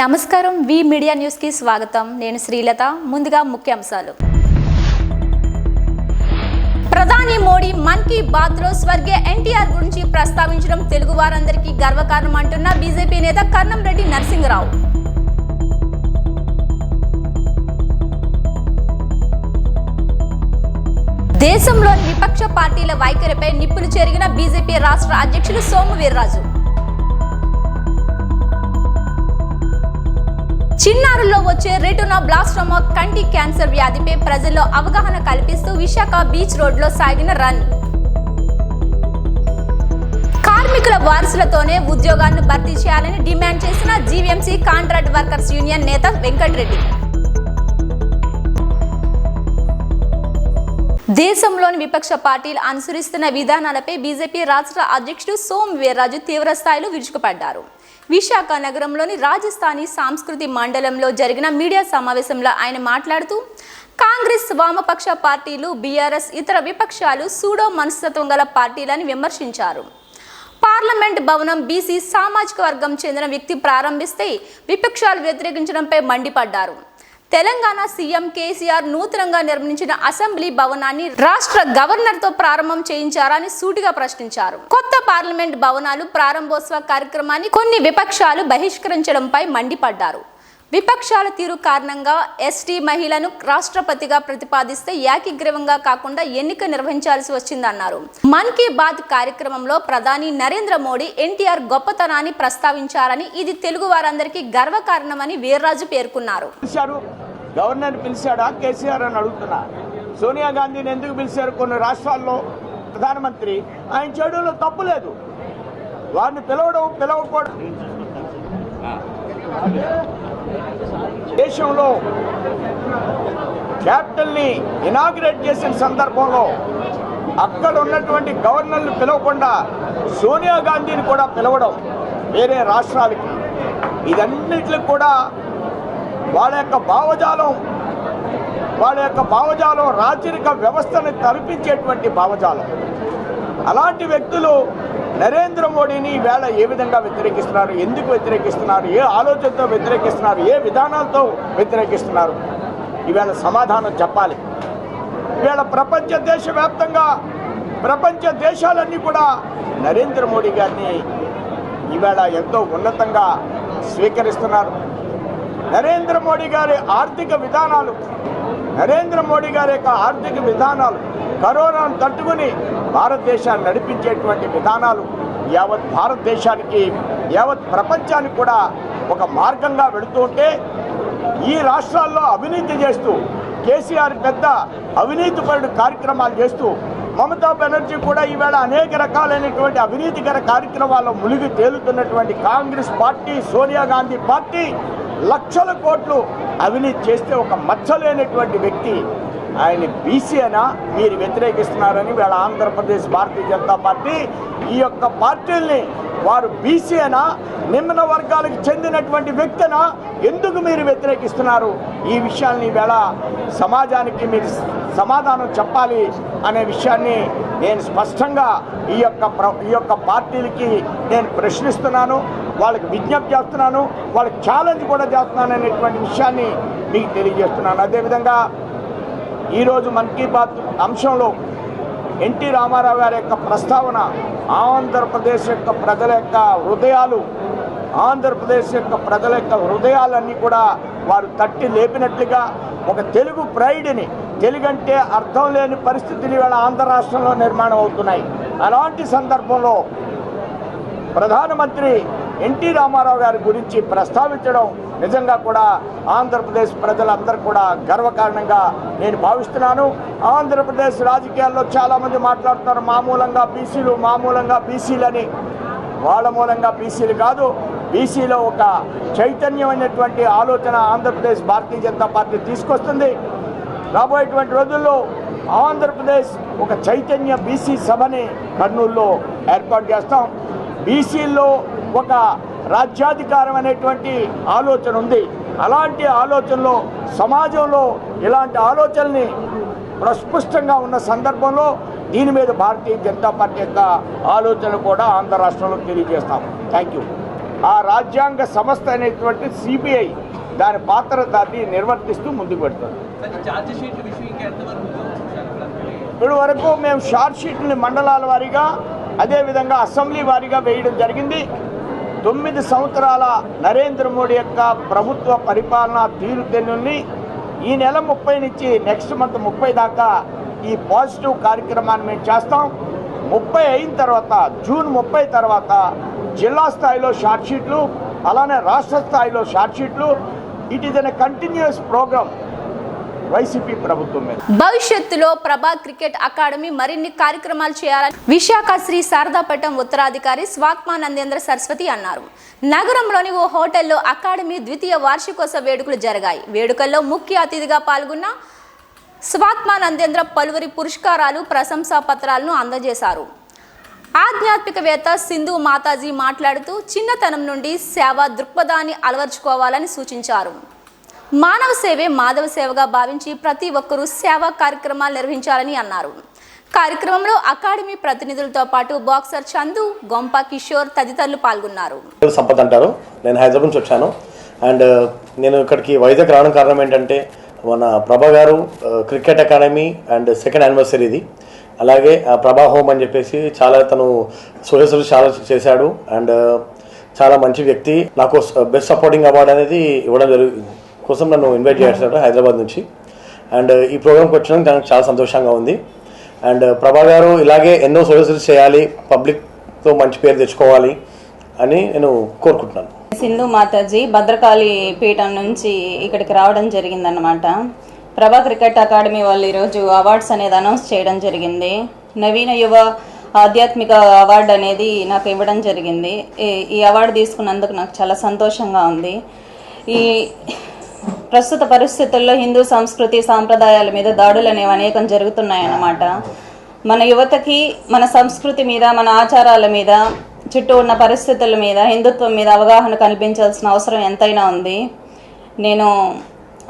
నమస్కారం వి media news కి స్వాగతం। నేను శ్రీలత। ముందుగా ముఖ్యాంశాలు। ప్రధాని మోడీ మన్ కీ బాత్ లో స్వర్గీయ ఎన్టీఆర్ గురించి ప్రస్తావించడం తెలుగు వారందరికీ గర్వకారణం అంటున్న బీజేపీ నేత కన్నంరెడ్డి నరసింహరావు। దేశంలోని విపక్ష పార్టీల వైఖరిపై నిప్పులు చెరిగిన బీజేపీ రాష్ట్ర అధ్యక్షులు సోము వీర్రాజు। చిన్నారుల్లో వచ్చే రెటినోబ్లాస్టోమా కంటి క్యాన్సర్ వ్యాధిపై ప్రజల్లో అవగాహన కల్పిస్తూ విశాఖ బీచ్ రోడ్లో సాగిన రన్। కార్మికుల వారసులతోనే ఉద్యోగాలను భర్తీ చేయాలని డిమాండ్ చేసిన జీవీఎంసీ కాంట్రాక్ట్ వర్కర్స్ యూనియన్ నేత వెంకటరెడ్డి। దేశంలోని విపక్ష పార్టీలు అనుసరిస్తున్న విధానాలపై బీజేపీ రాష్ట్ర అధ్యక్షుడు సోము వీర్రాజు తీవ్ర స్థాయిలో విరుచుకుపడ్డారు। విశాఖ నగరంలోని రాజస్థానీ సాంస్కృతి మండలంలో జరిగిన మీడియా సమావేశంలో ఆయన మాట్లాడుతూ కాంగ్రెస్ వామపక్ష పార్టీలు బీఆర్ఎస్ ఇతర విపక్షాలు సూడో మనస్తత్వం గల పార్టీలని విమర్శించారు। పార్లమెంట్ భవనం బీసీ సామాజిక వర్గం చెందిన వ్యక్తి ప్రారంభిస్తే విపక్షాలు వ్యతిరేకించడంపై మండిపడ్డారు। తెలంగాణ సీఎం కేసీఆర్ నూతనంగా నిర్మించిన అసెంబ్లీ భవనాన్ని రాష్ట్ర గవర్నర్తో ప్రారంభం చేయించారని సూటిగా ప్రశ్నించారు। కొత్త పార్లమెంట్ భవనాలు ప్రారంభోత్సవ కార్యక్రమాన్ని కొన్ని విపక్షాలు బహిష్కరించడంపై మండిపడ్డారు। విపక్షాల తీరు కారణంగా ఎస్టీ మహిళను రాష్ట్రపతిగా ప్రతిపాదిస్తే ఏకగ్రీవంగా కాకుండా ఎన్నిక నిర్వహించాల్సి వచ్చిందన్నారు। మన్ కీ బాత్ కార్యక్రమంలో ప్రధాని నరేంద్ర మోడీ ఎన్టీఆర్ గొప్పతనాన్ని ప్రస్తావించారని ఇది తెలుగు వారందరికీ గర్వకారణమని వీర్రాజు పేర్కొన్నారు। గవర్నర్ పిలిచాడా కేసీఆర్ అని అడుగుతున్నా। సోనియా గాంధీని ఎందుకు పిలిచారు? కొన్ని రాష్ట్రాల్లో ప్రధానమంత్రి ఆయన చేయడంలో తప్పు లేదు, వారిని పిలవకూడదు। దేశంలో క్యాపిటల్ ని ఇనాగ్రేట్ చేసిన సందర్భంలో అక్కడ ఉన్నటువంటి గవర్నర్లు పిలవకుండా సోనియా గాంధీని కూడా పిలవడం వేరే రాష్ట్రాలకి, ఇదన్నిటికి కూడా వాళ్ళ యొక్క భావజాలం రాజరిక వ్యవస్థను తలపించేటువంటి భావజాలం। అలాంటి వ్యక్తులు నరేంద్ర మోడీని ఈవేళ ఏ విధంగా వ్యతిరేకిస్తున్నారు, ఎందుకు వ్యతిరేకిస్తున్నారు, ఏ ఆలోచనతో వ్యతిరేకిస్తున్నారు, ఏ విధానాలతో వ్యతిరేకిస్తున్నారు, ఈవేళ సమాధానం చెప్పాలి। ఈవేళ ప్రపంచ దేశాలన్నీ కూడా నరేంద్ర మోడీ గారిని ఈవేళ ఎంతో ఉన్నతంగా స్వీకరిస్తున్నారు। నరేంద్ర మోడీ గారి ఆర్థిక విధానాలు కరోనాను తట్టుకుని భారతదేశాన్ని నడిపించేటువంటి విధానాలు యావత్ భారతదేశానికి యావత్ ప్రపంచానికి కూడా ఒక మార్గంగా వెళుతూ ఉంటే ఈ రాష్ట్రాల్లో అవినీతి చేస్తూ కేసీఆర్ పెద్ద అవినీతిపరుడు కార్యక్రమాలు చేస్తూ మమతా బెనర్జీ కూడా ఈవేళ అనేక రకాలైనటువంటి అవినీతికర కార్యక్రమాల్లో మునిగి తేలుతున్నటువంటి కాంగ్రెస్ పార్టీ, సోనియా గాంధీ పార్టీ లక్షల కోట్లు అవినీతి చేస్తే ఒక మచ్చలేనటువంటి వ్యక్తి ఆయన బీసీ అయినా మీరు వ్యతిరేకిస్తున్నారని వీళ్ళ ఆంధ్రప్రదేశ్ భారతీయ జనతా పార్టీ ఈ యొక్క పార్టీల్ని వారు బీసీ అయినా నిమ్న వర్గాలకు చెందినటువంటి వ్యక్తినా ఎందుకు మీరు వ్యతిరేకిస్తున్నారు? ఈ విషయాన్ని వేళ సమాజానికి మీరు సమాధానం చెప్పాలి అనే విషయాన్ని నేను స్పష్టంగా ఈ యొక్క పార్టీలకి నేను ప్రశ్నిస్తున్నాను, వాళ్ళకి విజ్ఞప్తి చేస్తున్నాను, వాళ్ళకి ఛాలెంజ్ కూడా చేస్తున్నాను అనేటువంటి విషయాన్ని మీకు తెలియజేస్తున్నాను। అదేవిధంగా ఈరోజు మన్ కీ బాత్ అంశంలో ఎన్టీ రామారావు గారి యొక్క ప్రస్తావన ఆంధ్రప్రదేశ్ యొక్క ప్రజల యొక్క హృదయాలన్నీ కూడా వారు తట్టి లేపినట్లుగా ఒక తెలుగు ప్రైడ్ని, తెలుగు అంటే అర్థం లేని పరిస్థితులు ఇవాళ ఆంధ్ర రాష్ట్రంలో నిర్మాణం అవుతున్నాయి। అలాంటి సందర్భంలో ప్రధానమంత్రి ఎన్టీ రామారావు గారి గురించి ప్రస్తావించడం నిజంగా కూడా ఆంధ్రప్రదేశ్ ప్రజలందరూ కూడా గర్వకారణంగా నేను భావిస్తున్నాను। ఆంధ్రప్రదేశ్ రాజకీయాల్లో చాలామంది మాట్లాడుతున్నారు మామూలంగా బీసీలని। వాళ్ళ మూలంగా బీసీలు కాదు, బీసీలో ఒక చైతన్యమైనటువంటి ఆలోచన ఆంధ్రప్రదేశ్ భారతీయ జనతా పార్టీ తీసుకొస్తుంది। రాబోయేటువంటి రోజుల్లో ఆంధ్రప్రదేశ్ ఒక చైతన్య బీసీ సభని కర్నూలులో ఏర్పాటు చేస్తాం। బీసీల్లో ఒక రాజ్యాధికారం అనేటువంటి ఆలోచన ఉంది। అలాంటి ఆలోచనలో సమాజంలో ఇలాంటి ఆలోచనల్ని ప్రస్పష్టంగా ఉన్న సందర్భంలో దీని మీద భారతీయ జనతా పార్టీ యొక్క ఆలోచన కూడా ఆంధ్ర రాష్ట్రంలో తెలియజేస్తాం। Thank you. ఆ రాజ్యాంగ సంస్థ అనేటువంటి సిబిఐ దాని పాత్ర దాన్ని నిర్వర్తిస్తూ ముందుకు పెడుతుంది. ఇప్పటి వరకు మేము షార్ట్ షీట్ని మండలాల వారీగా అదేవిధంగా అసెంబ్లీ వారీగా వేయడం జరిగింది. 9 సంవత్సరాల నరేంద్ర మోడీ యొక్క ప్రభుత్వ పరిపాలన తీరుతెన్నుల్ని ఈ నెల 30 నుంచి నెక్స్ట్ మంత్ 30 దాకా ఈ పాజిటివ్ కార్యక్రమాన్ని మేము చేస్తాం. 30 అయిన తర్వాత జూన్ 30 తర్వాత జిల్లా స్థాయిలో షార్ట్ షీట్లు, అలానే రాష్ట్ర స్థాయిలో షార్ట్ షీట్లు. It is a continuous programme YCP ప్రభుత్వం మీద. భవిష్యత్తులో ప్రభా క్రికెట్ అకాడమీ మరిన్ని కార్యక్రమాలు చేయాలని విశాఖ శ్రీ శారదాపట్నం ఉత్తరాధికారి స్వాత్మానందేంద్ర సరస్వతి అన్నారు. నగరంలోని ఓ హోటల్లో అకాడమీ ద్వితీయ వార్షికోత్సవ వేడుకలు జరిగాయి. వేడుకల్లో ముఖ్య అతిథిగా పాల్గొన్న స్వాత్మానందేంద్ర పలువురి పురస్కారాలు, ప్రశంసా పత్రాలను అందజేశారు. ఆధ్యాత్మికవేత్త సింధు మాతాజీ మాట్లాడుతూ చిన్నతనం నుండి సేవా దృక్పథాన్ని అలవర్చుకోవాలని సూచించారు. మానవ సేవే మాధవ సేవగా భావించి ప్రతి ఒక్కరూ సేవా కార్యక్రమాలు నిర్వహించాలని అన్నారు. కార్యక్రమంలో అకాడమీ ప్రతినిధులతో పాటు బాక్సర్ చందు, గొంప కిషోర్ తదితరులు పాల్గొన్నారు. సంపత్ అంటారు. నేను హైదరాబాద్ నుంచి వచ్చాను. అండ్ నేను ఇక్కడికి వైజాగ్ రావడం కారణం ఏంటంటే మన ప్రభా గారు cricket academy and 2nd anniversary ఇది. అలాగే ప్రభా హోమ్ అని చెప్పేసి తను సోషల్ చాలా చేశాడు. అండ్ చాలా మంచి వ్యక్తి. నాకు బెస్ట్ సపోర్టింగ్ అవార్డు అనేది ఇవ్వడం కోసం నన్ను ఇన్వైట్ చేశాడు హైదరాబాద్ నుంచి. అండ్ ఈ ప్రోగ్రామ్కి వచ్చినందుకు నాకు చాలా సంతోషంగా ఉంది. అండ్ ప్రభా గారు ఇలాగే ఎన్నో సోషల్ చేయాలి, పబ్లిక్తో మంచి పేరు తెచ్చుకోవాలి అని నేను కోరుకుంటున్నాను. సింధు మాతాజీ భద్రకాళి పీఠం నుంచి ఇక్కడికి రావడం జరిగిందన్నమాట. ప్రభా క్రికెట్ అకాడమీ వాళ్ళు ఈరోజు అవార్డ్స్ అనేది అనౌన్స్ చేయడం జరిగింది. నవీన యువ ఆధ్యాత్మిక అవార్డు అనేది నాకు ఇవ్వడం జరిగింది. ఈ అవార్డు తీసుకున్నందుకు నాకు చాలా సంతోషంగా ఉంది. ఈ ప్రస్తుత పరిస్థితుల్లో హిందూ సంస్కృతి సాంప్రదాయాల మీద దాడులు అనేవి అనేకం జరుగుతున్నాయన్నమాట. మన యువతకి మన సంస్కృతి మీద, మన ఆచారాల మీద, చుట్టూ ఉన్న పరిస్థితుల మీద, హిందుత్వం మీద అవగాహన కల్పించాల్సిన అవసరం ఎంతైనా ఉంది. నేను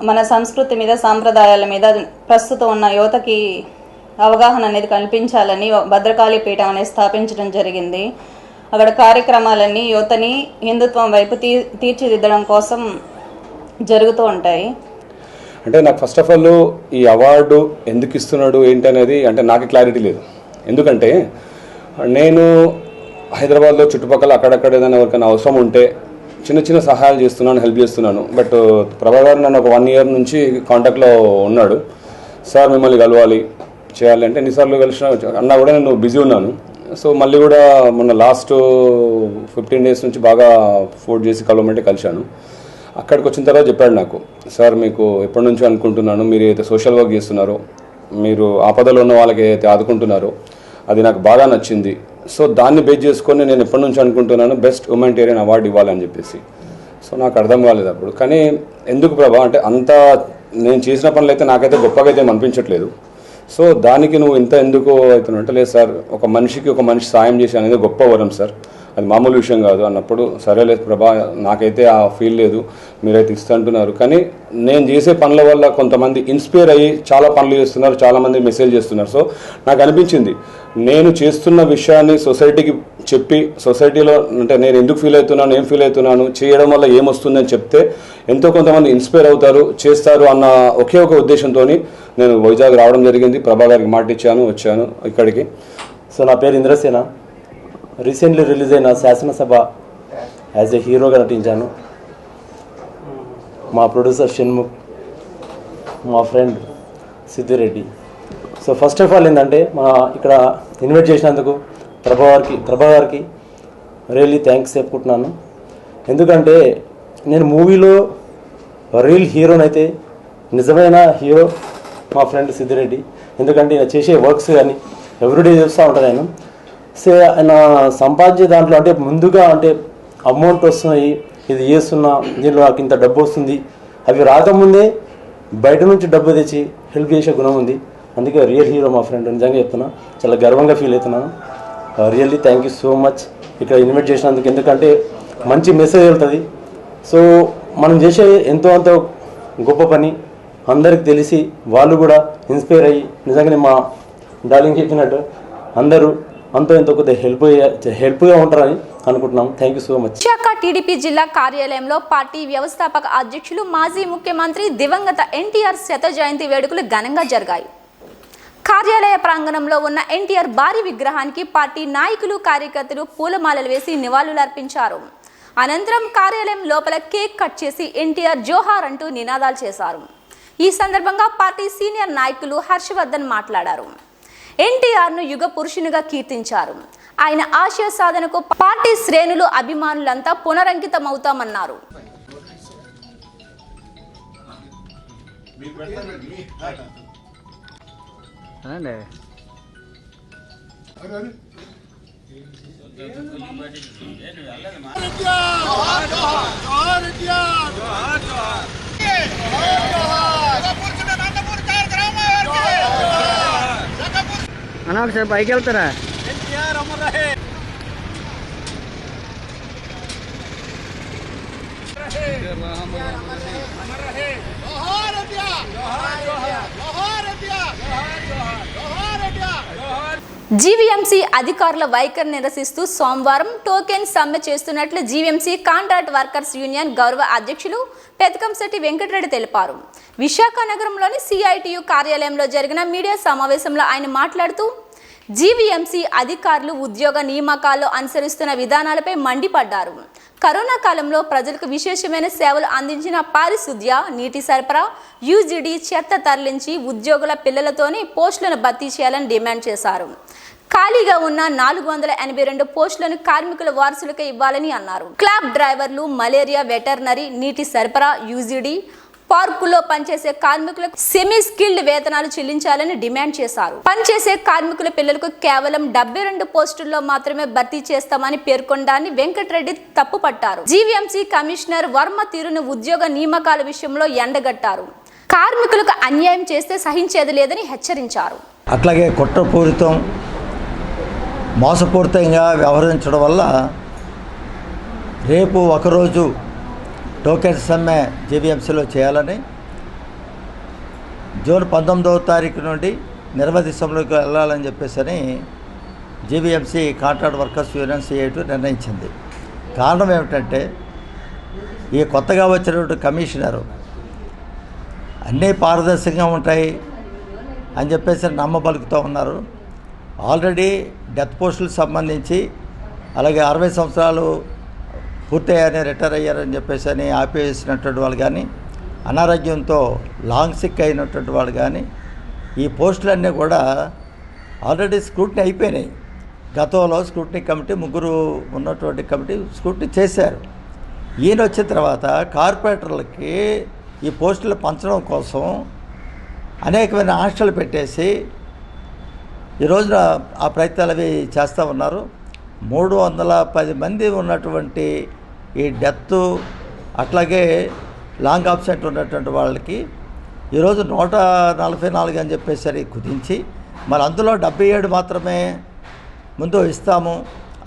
మన సంస్కృతి మీద, సాంప్రదాయాల మీద ప్రస్తుతం ఉన్న యువతకి అవగాహన అనేది కల్పించాలని భద్రకాళి పీఠం అనేది స్థాపించడం జరిగింది. అక్కడ కార్యక్రమాలన్నీ యువతని హిందుత్వం వైపు తీర్చిదిద్దడం కోసం జరుగుతూ ఉంటాయి. అంటే నాకు ఫస్ట్ ఆఫ్ ఆల్ ఈ అవార్డు ఎందుకు ఇస్తున్నాడు ఏంటి అనేది అంటే నాకు క్లారిటీ లేదు. ఎందుకంటే నేను హైదరాబాద్లో చుట్టుపక్కల అక్కడక్కడ ఏదైనా ఎవరికైనా అవసరం ఉంటే చిన్న చిన్న సహాయాలు చేస్తున్నాను, హెల్ప్ చేస్తున్నాను. బట్ ప్రభా గారు నన్ను ఒక 1 year నుంచి కాంటాక్ట్లో ఉన్నాడు. సార్ మిమ్మల్ని కలవాలి చేయాలి అంటే ఎన్నిసార్లు కలిసిన అన్నా కూడా నేను బిజీ ఉన్నాను. సో మళ్ళీ కూడా మొన్న లాస్ట్ 15 days నుంచి బాగా ఫోర్స్ చేసి కలవమంటే కలిశాను. అక్కడికి వచ్చిన తర్వాత చెప్పాడు నాకు, సార్ మీకు ఎప్పటి నుంచో అనుకుంటున్నాను, మీరు ఏదైతే సోషల్ వర్క్ చేస్తున్నారో, మీరు ఆపదలో ఉన్న వాళ్ళకి ఏదైతే ఆదుకుంటున్నారో అది నాకు బాగా నచ్చింది. సో దాన్ని బేస్ చేసుకొని నేను ఎప్పటి నుంచి అనుకుంటున్నాను బెస్ట్ హ్యూమానిటేరియన్ అవార్డు ఇవ్వాలని చెప్పేసి. సో నాకు అర్థం కాలేదు అప్పుడు. కానీ ఎందుకు ప్రభా అంటే అంత నేను చేసిన పనులు అయితే నాకైతే గొప్పగా అయితే అనిపించట్లేదు. సో దానికి నువ్వు ఇంత ఎందుకు అవుతున్నావు అంటే, లేదు సార్ ఒక మనిషి సాయం చేసి అనేది గొప్ప వరం సార్, అది మామూలు విషయం కాదు అన్నప్పుడు, సరే లేదు ప్రభా నాకైతే ఆ ఫీల్ లేదు, మీరైతే ఇస్తుంటున్నారు. కానీ నేను చేసే పనుల వల్ల కొంతమంది ఇన్స్పైర్ అయ్యి చాలా పనులు చేస్తున్నారు, చాలామంది మెసేజ్ చేస్తున్నారు. సో నాకు అనిపించింది నేను చేస్తున్న విషయాన్ని సొసైటీకి చెప్పి, సొసైటీలో అంటే నేను ఎందుకు ఫీల్ అవుతున్నాను, ఏం ఫీల్ అవుతున్నాను, చేయడం వల్ల ఏమొస్తుందని చెప్తే ఎంతో కొంతమంది ఇన్స్పైర్ అవుతారు, చేస్తారు అన్న ఒకే ఒక ఉద్దేశంతో నేను వైజాగ్ రావడం జరిగింది. ప్రభా గారికి మాట ఇచ్చాను, వచ్చాను ఇక్కడికి. సో నా పేరు ఇంద్రసేన. రీసెంట్లీ రిలీజ్ అయిన శాసనసభ యాజ్ ఏ హీరోగా నటించాను. మా ప్రొడ్యూసర్ షణ్ముఖ్, మా friend Siddhi Reddy. So first of all ఏంటంటే మా ఇక్కడ ఇన్వైట్ చేసినందుకు ప్రభా గారికి రియల్లీ థ్యాంక్స్ చెప్పుకుంటున్నాను. ఎందుకంటే నేను మూవీలో రియల్ హీరోనైతే నిజమైన హీరో మా ఫ్రెండ్ సిద్ధిరెడ్డి. ఎందుకంటే ఆయన చేసే వర్క్స్ కానీ ఎవ్రీడే చూస్తూ ఉంటాను నేను. సో ఆయన సంపాదించే దాంట్లో అంటే ముందుగా అంటే అమౌంట్ వస్తున్నాయి, ఇది చేస్తున్నా, దీంట్లో నాకు ఇంత డబ్బు వస్తుంది, అవి రాకముందే బయట నుంచి డబ్బు తెచ్చి హెల్ప్ చేసే గుణం ఉంది. అందుకే రియల్ హీరో మా ఫ్రెండ్. నిజంగా చెప్తున్నా, చాలా గర్వంగా ఫీల్ అవుతున్నాను. Really thank you so much ఇక్కడ ఇన్వైట్ చేసినందుకు. ఎందుకంటే మంచి మెసేజ్ వెళ్తుంది. సో మనం చేసే ఎంతో గొప్ప పని అందరికి తెలిసి వాళ్ళు కూడా ఇన్స్పైర్ అయ్యి, నిజంగానే మా డార్లింగ్ చెప్పినట్టు అందరూ అంతో ఎంతో కొద్దిగా హెల్ప్గా ఉంటారని అనుకుంటున్నాం. Thank you so much. Visakha TDP జిల్లా కార్యాలయంలో పార్టీ వ్యవస్థాపక అధ్యక్షులు మాజీ ముఖ్యమంత్రి దివంగత ఎన్టీఆర్ శత జయంతి వేడుకలు ఘనంగా జరిగాయి. కార్యాలయ ప్రాంగణంలో ఉన్న ఎన్టీఆర్ భారీ విగ్రహానికి పార్టీ నాయకులు కార్యకర్తలు పూలమాలలు వేసి నివాళులర్పించారు. అనంతరం కార్యాలయం లోపల కేక్ కట్ చేసి ఎన్టీఆర్ జోహార్ అంటూ నినాదాలు చేశారు. ఈ సందర్భంగా పార్టీ సీనియర్ నాయకులు హర్షవర్ధన్ మాట్లాడారు. ఎన్టీఆర్ను యుగ పురుషునిగా కీర్తించారు. ఆయన ఆశయ సాధనకు పార్టీ శ్రేణులు అభిమానులంతా పునరంకితమవుతామన్నారు. అన్నా ఒకసారి పైకి వెళ్తారా? జీవీఎంసీ అధికారుల వైఖరి నిరసిస్తూ సోమవారం టోకెన్ సమ్మె చేస్తున్నట్లు జీవీఎంసీ కాంట్రాక్ట్ వర్కర్స్ యూనియన్ గౌరవ అధ్యక్షులు పెదకంశెట్టి వెంకటరెడ్డి తెలిపారు. విశాఖ నగరంలోని సిఐటియు కార్యాలయంలో జరిగిన మీడియా సమావేశంలో ఆయన మాట్లాడుతూ జీవీఎంసీ అధికారులు ఉద్యోగ నియామకాల్లో అనుసరిస్తున్న విధానాలపై మండిపడ్డారు. కరోనా కాలంలో ప్రజలకు విశేషమైన సేవలు అందించిన పారిశుద్ధ్య, నీటి సరఫరా, యూజీడీ చెత్త తరలించి ఉద్యోగుల పిల్లలతోనే పోస్టులను భర్తీ చేయాలని డిమాండ్ చేశారు. ఖాళీగా ఉన్న 482 పోస్టులను కార్మికుల వారసులకు ఇవ్వాలని అన్నారు. క్లాబ్ డ్రైవర్లు, మలేరియా, వెటర్నరీ, నీటి సరఫరా, యూజీడీ, పార్కుల్లో పనిచేసే కార్మికులకు సెమీ స్కిల్డ్ వేతనాలు చెల్లించాలని డిమాండ్ చేశారు. పనిచేసే కార్మికుల పిల్లలకు కేవలం 72 పోస్టుల్లో మాత్రమే భర్తీ చేస్తామని పేర్కొనడాన్ని వెంకటరెడ్డి తప్పుపట్టారు. జీవీఎంసీ కమిషనర్ వర్మ తీరును ఉద్యోగ నియామకాల విషయంలో ఎండగట్టారు. కార్మికులకు అన్యాయం చేస్తే సహించేది లేదని హెచ్చరించారు. అట్లాగే కుట్రపూరితం, మోసపూరితంగా వ్యవహరించడం వల్ల రేపు ఒకరోజు టోకెన్ సమ్మె జీవీఎంసీలో చేయాలని, జూన్ 19వ తారీఖు నుండి నిరవధి సమ్మెలోకి వెళ్ళాలని చెప్పేసి GVMC contract workers union CIT నిర్ణయించింది. కారణం ఏమిటంటే ఈ కొత్తగా వచ్చినటువంటి కమిషనరు అన్నీ పారదర్శకంగా ఉంటాయి అని చెప్పేసి నమ్మబలుకుతూ ఉన్నారు. ఆల్రెడీ డెత్ పోస్టులకు సంబంధించి అలాగే 60 సంవత్సరాలు పూర్తయ్యారని రిటైర్ అయ్యారని చెప్పేసి అని ఆపేసినటువంటి వాళ్ళు కానీ, అనారోగ్యంతో లాంగ్ సిక్ అయినటువంటి వాళ్ళు కానీ, ఈ పోస్టులన్నీ కూడా ఆల్రెడీ స్క్రూటినీ అయిపోయినాయి. గతంలో స్క్రూటినీ కమిటీ 3 ఉన్నటువంటి కమిటీ స్క్రూటినీ చేశారు. ఈయన వచ్చిన తర్వాత కార్పొరేటర్లకి ఈ పోస్టులు పంచడం కోసం అనేకమైన ఆంక్షలు పెట్టేసి ఈ రోజున ఆ ప్రయత్నాలు అవి చేస్తూ ఉన్నారు. 310 మంది ఉన్నటువంటి ఈ డెత్ అట్లాగే లాంగ్ ఆబ్సెంట్ ఉన్నటువంటి వాళ్ళకి ఈరోజు 144 అని చెప్పేసరి కుదించి, మరి అందులో 77 మాత్రమే ముందు ఇస్తాము,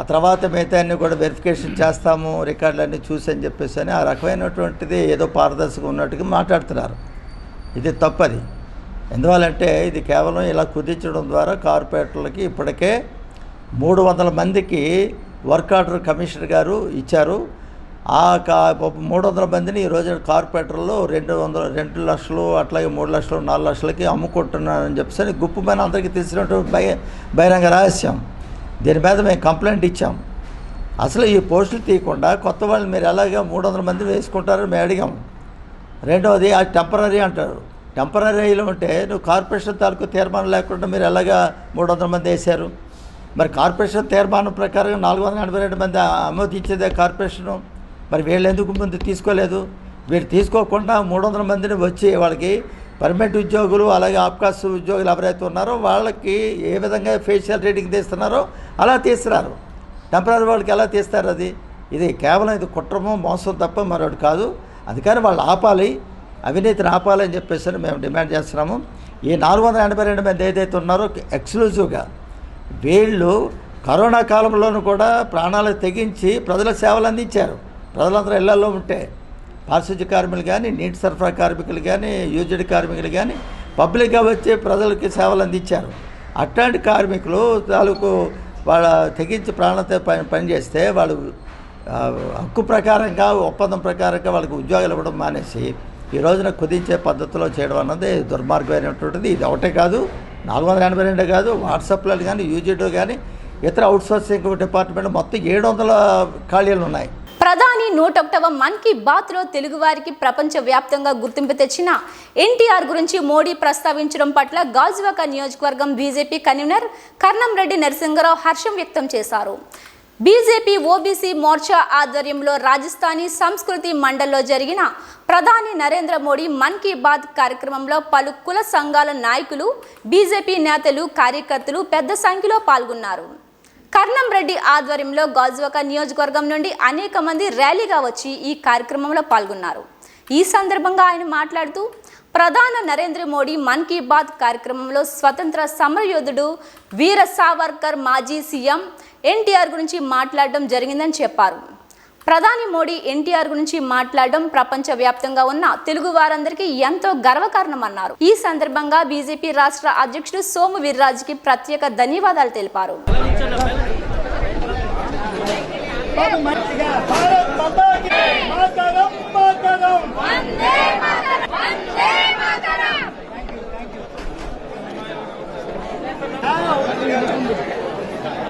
ఆ తర్వాత మిగతాన్ని కూడా వెరిఫికేషన్ చేస్తాము, రికార్డులన్నీ చూసి అని చెప్పేసి అని ఆ రకమైనటువంటిది ఏదో పారదర్శకంగా ఉన్నట్టుగా మాట్లాడుతున్నారు. ఇది తప్పది. ఎందువల్లంటే ఇది కేవలం ఇలా కుదించడం ద్వారా కార్పొరేటర్లకి ఇప్పటికే 300 మందికి వర్క్ ఆర్డర్ కమిషనర్ గారు ఇచ్చారు. ఆ 300 మందిని ఈరోజు కార్పొరేటర్లు 2 లక్షలు అట్లాగే 3 లక్షలు 4 లక్షలకి అమ్ముకుంటున్నారని చెప్పేసి గుప్పమైన అందరికీ తెలిసినటువంటి బహిరంగ రహస్యం. దీని మీద మేము కంప్లైంట్ ఇచ్చాం. అసలు ఈ పోస్టులు తీయకుండా కొత్త వాళ్ళు మీరు ఎలాగా 300 మంది వేసుకుంటారని మేము అడిగాం. రెండవది ఆ టెంపరీ అంటారు. టెంపరీలో ఉంటే నువ్వు కార్పొరేషన్ తాలూకు తీర్మానం లేకుండా మీరు ఎలాగా 300 మంది వేశారు? మరి కార్పొరేషన్ తీర్మానం ప్రకారం 482 మంది ఆమోదించేదే కార్పొరేషను. మరి వీళ్ళు ఎందుకు ముందు తీసుకోలేదు? వీళ్ళు తీసుకోకుండా 300 మందిని వచ్చి వాళ్ళకి పర్మనెంట్ ఉద్యోగులు అలాగే ఆప్కాస్ ఉద్యోగులు ఎవరైతే ఉన్నారో వాళ్ళకి ఏ విధంగా ఫేషియల్ రేటింగ్ తీస్తున్నారో అలా తీస్తున్నారు. టెంపరీ వాళ్ళకి ఎలా తీస్తారు? ఇది కేవలం ఇది కుట్రమో మోసం తప్ప మరొకటి కాదు. అందుకని వాళ్ళు ఆపాలి, అవినీతిని ఆపాలని చెప్పేసి మేము డిమాండ్ చేస్తున్నాము. ఈ 482 మంది ఏదైతే ఉన్నారో ఎక్స్క్లూజివ్గా వీళ్ళు కరోనా కాలంలోనూ కూడా ప్రాణాలకు తెగించి ప్రజలకు సేవలు అందించారు. ప్రజలందరూ ఇళ్లలో ఉంటే పారిశుద్ధ్య కార్మికులు కానీ, నీటి సరఫరా కార్మికులు కానీ, యూజీడీ కార్మికులు కానీ పబ్లిక్గా వచ్చి ప్రజలకి సేవలు అందించారు. అట్లాంటి కార్మికులు తాలూకు వాళ్ళ తెగించి ప్రాణంతో పనిచేస్తే వాళ్ళు హక్కు ప్రకారంగా ఒప్పందం ప్రకారంగా వాళ్ళకి ఉద్యోగాలు ఇవ్వడం మానేసి ఈ రోజున కుదించే పద్ధతిలో చేయడం అన్నది దుర్మార్గమైనటువంటిది. ఇది ఒకటే కాదు, 482 కాదు, వాట్సాప్లో కానీ యూజీడో కానీ ఇతర అవుట్సోర్సింగ్ డిపార్ట్మెంట్ మొత్తం 700 ఖాళీలు ఉన్నాయి. ప్రధాని 101వ మన్ కీ బాత్లో తెలుగువారికి ప్రపంచవ్యాప్తంగా గుర్తింపు తెచ్చిన ఎన్టీఆర్ గురించి మోడీ ప్రస్తావించడం పట్ల గాజువాక నియోజకవర్గం బీజేపీ కన్వీనర్ కర్నంరెడ్డి నరసింగరావు హర్షం వ్యక్తం చేశారు. బీజేపీ ఓబీసీ మోర్చా ఆధ్వర్యంలో రాజస్థానీ సంస్కృతి మండల్లో జరిగిన ప్రధాని నరేంద్ర మోడీ మన్ కీ బాత్ కార్యక్రమంలో పలు కుల సంఘాల నాయకులు, బీజేపీ నేతలు, కార్యకర్తలు పెద్ద సంఖ్యలో పాల్గొన్నారు. కర్నంరెడ్డి ఆధ్వర్యంలో గాజువాక నియోజకవర్గం నుండి అనేక మంది ర్యాలీగా వచ్చి ఈ కార్యక్రమంలో పాల్గొన్నారు. ఈ సందర్భంగా ఆయన మాట్లాడుతూ ప్రధాని నరేంద్ర మోడీ మన్ కీ బాత్ కార్యక్రమంలో స్వతంత్ర సమరయోధుడు వీర సావర్కర్, మాజీ సీఎం ఎన్టీఆర్ గురించి మాట్లాడడం జరిగిందని చెప్పారు. ప్రధాని మోడీ ఎన్టీఆర్ గురించి మాట్లాడడం ప్రపంచవ్యాప్తంగా ఉన్న తెలుగు వారందరికీ ఎంతో గర్వకారణమన్నారు. ఈ సందర్భంగా బీజేపీ రాష్ట్ర అధ్యక్షుడు సోము వీర్రాజుకి ప్రత్యేక ధన్యవాదాలు తెలిపారు.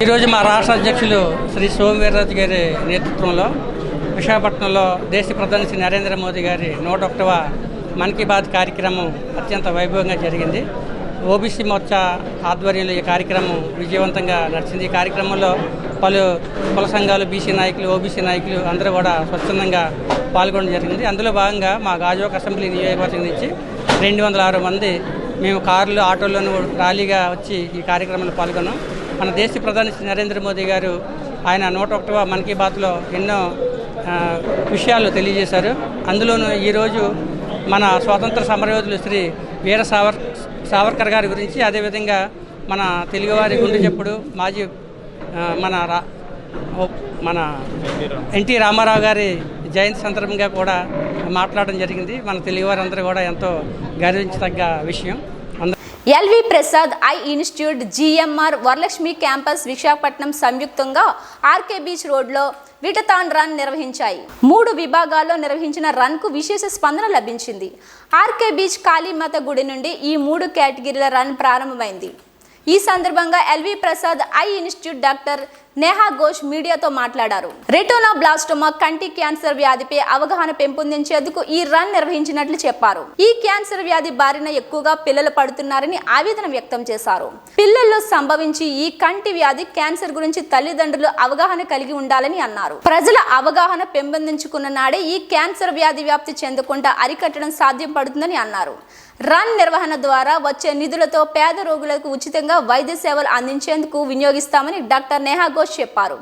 ఈరోజు మా రాష్ట్ర అధ్యక్షులు శ్రీ సోము వీర్రాజు గారి నేతృత్వంలో విశాఖపట్నంలో దేశ ప్రధాని శ్రీ నరేంద్ర మోదీ గారి 101వ మన్ కీ బాత్ కార్యక్రమం అత్యంత వైభవంగా జరిగింది. ఓబీసీ మోర్చా ఆధ్వర్యంలో ఈ కార్యక్రమం విజయవంతంగా నడిచింది. ఈ కార్యక్రమంలో పలు కుల సంఘాలు, బీసీ నాయకులు, ఓబీసీ నాయకులు అందరూ కూడా స్వచ్ఛందంగా పాల్గొనడం జరిగింది. అందులో భాగంగా మా గాజువాక అసెంబ్లీ నియోజకవర్గం నుంచి 206 మంది మేము కార్లు, ఆటోలను ర్యాలీగా వచ్చి ఈ కార్యక్రమంలో పాల్గొన్నాం. మన దేశ ప్రధాని శ్రీ నరేంద్ర మోదీ గారు ఆయన 101వ మన్ కీ బాత్లో ఎన్నో విషయాలు తెలియజేశారు. అందులోనూ ఈరోజు మన స్వాతంత్ర సమరయోధులు శ్రీ వీర సావర్కర్ గారి గురించి, అదేవిధంగా మన తెలుగువారి గుండె చెప్పుడు మాజీ మన ఎన్టీ రామారావు గారి జయంతి సందర్భంగా కూడా మాట్లాడడం జరిగింది. మన తెలుగువారందరూ కూడా ఎంతో గర్వించదగ్గ విషయం. LV Prasad eye institute, GMR Varalakshmi campus Visakhapatnam సంయుక్తంగా ఆర్కే బీచ్ రోడ్లో విటతాన్ రన్ నిర్వహించాయి. 3 విభాగాల్లో నిర్వహించిన రన్కు విశేష స్పందన లభించింది. ఆర్కే బీచ్ కాళీమాత గుడి నుండి ఈ 3 కేటగిరీల రన్ ప్రారంభమైంది. ఈ సందర్భంగా LV Prasad eye institute doctor Neha Ghosh మీడియాతో మాట్లాడారు. రెటినోబ్లాస్టోమా కంటి క్యాన్సర్ వ్యాధిపై అవగాహన పెంపొందించేందుకు ఈ రన్ నిర్వహించినట్లు చెప్పారు. ఈ క్యాన్సర్ వ్యాధి బారిన ఎక్కువగా పిల్లలు పడుతున్నారని ఆవేదన వ్యక్తం చేశారు. పిల్లల్లో సంభవించి ఈ కంటి వ్యాధి క్యాన్సర్ గురించి తల్లిదండ్రులు అవగాహన కలిగి ఉండాలని అన్నారు. ప్రజల అవగాహన పెంపొందించుకున్న నాడే ఈ క్యాన్సర్ వ్యాధి వ్యాప్తి చెందకుండా అరికట్టడం సాధ్యం పడుతుందని అన్నారు. రన్ నిర్వహణ ద్వారా వచ్చే నిధులతో పేద రోగులకు ఉచితంగా వైద్య సేవలు అందించేందుకు వినియోగిస్తామని డాక్టర్ నేహా ఘోష్ చెప్పారు.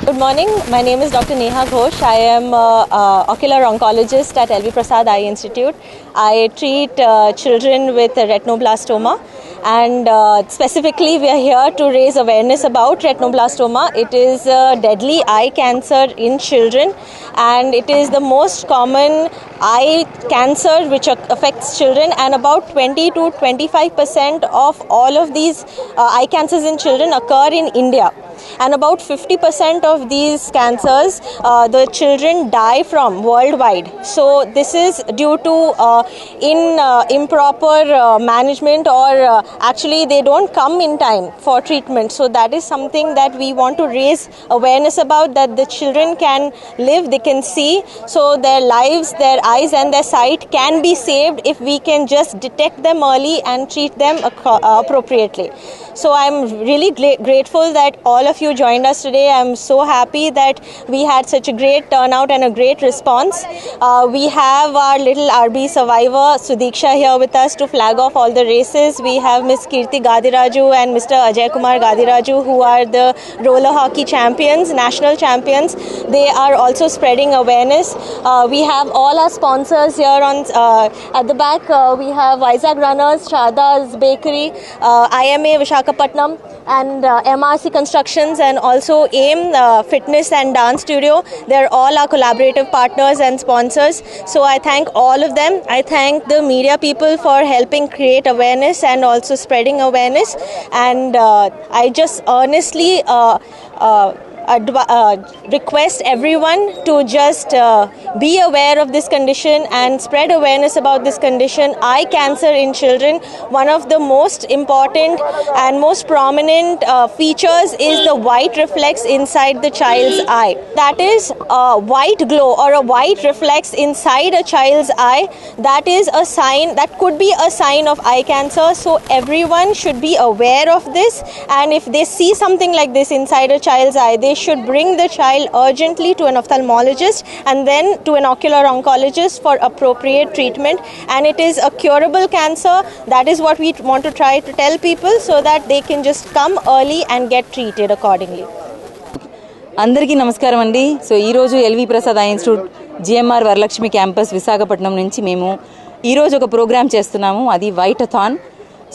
Good morning. My name is Dr. Neha Ghosh. I am an ocular oncologist at LV Prasad Eye Institute. I treat children with retinoblastoma, and specifically we are here to raise awareness about retinoblastoma. It is a deadly eye cancer in children, and it is the most common eye cancer which affects children, and about 20 to 25% of all of these eye cancers in children occur in India. and about 50% of these cancers the children die from worldwide. So this is due to improper management, or actually they don't come in time for treatment. So that is something that we want to raise awareness about, that the children can live, they can see, so their lives, their eyes and their sight can be saved if we can just detect them early and treat them appropriately. So I'm really grateful that all of you joined us today. I'm so happy that we had such a great turnout and a great response. We have our little RB survivor Sudiksha here with us to flag off all the races. We have Miss Kirti Gadiraju and Mr. Ajay Kumar Gadiraju, who are the roller hockey champions, national champions. They are also spreading awareness. We have all our sponsors here on at the back. We have Vizag Runners, Shada's Bakery, IMA Visakhapatnam, and MRC Constructions, and also AIM Fitness and Dance Studio. They're all our collaborative partners and sponsors. So I thank all of them. I thank the media people for helping create awareness and also spreading awareness. And I just earnestly request everyone to just be aware of this condition and spread awareness about this condition. Eye cancer in children, one of the most important and most prominent features is the white reflex inside the child's eye. That is a white glow or a white reflex inside a child's eye. That is a sign, that could be a sign of eye cancer. So everyone should be aware of this, and if they see something like this inside a child's eye, they should bring the child urgently to an ophthalmologist and then to an ocular oncologist for appropriate treatment. And it is a curable cancer. That is what we want to try to tell people, so that they can just come early and get treated accordingly. అందరికీ నమస్కారం అండి. So ఈరోజు LV Prasad eye institute GMR Varalakshmi campus Visakhapatnam నుంచి మేము ఈరోజు ఒక programme చేస్తున్నాము. అది వైటథాన్.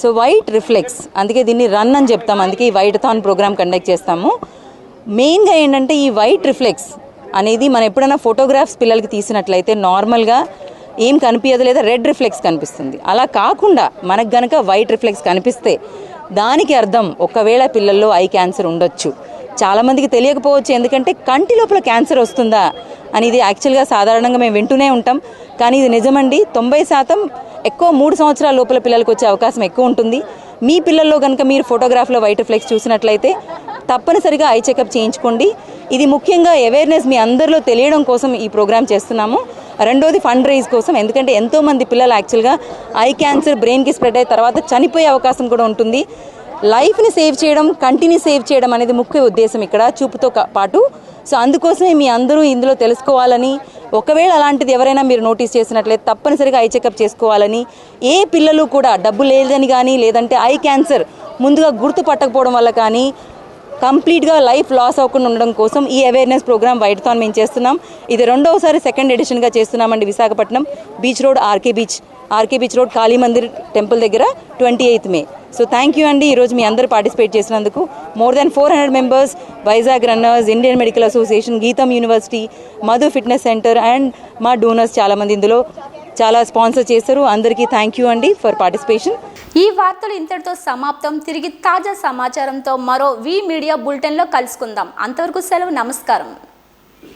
సో వైట్ రిఫ్లెక్స్, అందుకే దీన్ని రన్ అని చెప్తాము. అందుకే ఈ వైటథాన్ ప్రోగ్రామ్ కండక్ట్ చేస్తాము. మెయిన్గా ఏంటంటే ఈ వైట్ రిఫ్లెక్స్ అనేది మనం ఎప్పుడైనా ఫోటోగ్రాఫ్స్ పిల్లలకి తీసినట్లయితే నార్మల్గా ఏం కనిపించదు, లేదా రెడ్ రిఫ్లెక్స్ కనిపిస్తుంది. అలా కాకుండా మనకు గనక వైట్ రిఫ్లెక్స్ కనిపిస్తే దానికి అర్థం ఒకవేళ పిల్లల్లో ఐ క్యాన్సర్ ఉండొచ్చు. చాలామందికి తెలియకపోవచ్చు, ఎందుకంటే కంటి లోపల క్యాన్సర్ వస్తుందా అనేది యాక్చువల్గా సాధారణంగా మేము వింటూనే ఉంటాం. కానీ ఇది నిజమండి. 90% ఎక్కువ 3 సంవత్సరాల లోపల పిల్లలకు వచ్చే అవకాశం ఎక్కువ ఉంటుంది. మీ పిల్లల్లో కనుక మీరు ఫోటోగ్రాఫ్లో వైట్ రిఫ్లెక్స్ చూసినట్లయితే తప్పనిసరిగా ఐ చెకప్ చేయించుకోండి. ఇది ముఖ్యంగా అవేర్నెస్ మీ అందరిలో తెలియడం కోసం ఈ ప్రోగ్రామ్ చేస్తున్నాము. రెండోది ఫండ్ రైజ్ కోసం, ఎందుకంటే ఎంతోమంది పిల్లలు యాక్చువల్గా ఐ క్యాన్సర్ బ్రెయిన్కి స్ప్రెడ్ అయిన తర్వాత చనిపోయే అవకాశం కూడా ఉంటుంది. లైఫ్ని సేవ్ చేయడం, కంటిని సేవ్ చేయడం అనేది ముఖ్య ఉద్దేశం ఇక్కడ, చూపుతో పాటు. సో అందుకోసమే మీ అందరూ ఇందులో తెలుసుకోవాలని, ఒకవేళ అలాంటిది ఎవరైనా మీరు నోటీస్ చేసినట్లయితే తప్పనిసరిగా ఐ చెకప్ చేసుకోవాలని, ఏ పిల్లలు కూడా డబ్బు లేదని కానీ, లేదంటే ఐ క్యాన్సర్ ముందుగా గుర్తుపట్టకపోవడం వల్ల కానీ కంప్లీట్గా లైఫ్ లాస్ అవ్వకుండా ఉండడం కోసం ఈ అవేర్నెస్ ప్రోగ్రామ్ వైటథాన్ మేము చేస్తున్నాం. ఇది రెండవసారి సెకండ్ ఎడిషన్గా చేస్తున్నామండి. Visakhapatnam beach road, RK beach road, Kali Mandir temple దగ్గర 28th May. So thank you అండి. ఈరోజు మీ అందరూ పార్టిసిపేట్ చేసినందుకు. More than 400 members, Vizag runners, Indian medical association, GITAM university, Madhu fitness centre and మా డోనర్స్ చాలామంది ఇందులో చాలా స్పాన్సర్ చేశారు. అందరికీ థ్యాంక్ యూ అండి ఫర్ పార్టిసిపేషన్. ఈ వార్తలు ఇంతటితో సమాప్తం. తిరిగి తాజా సమాచారంతో మరో వి మీడియా బులెటిన్లో కలుసుకుందాం. అంతవరకు సెలవు. నమస్కారం.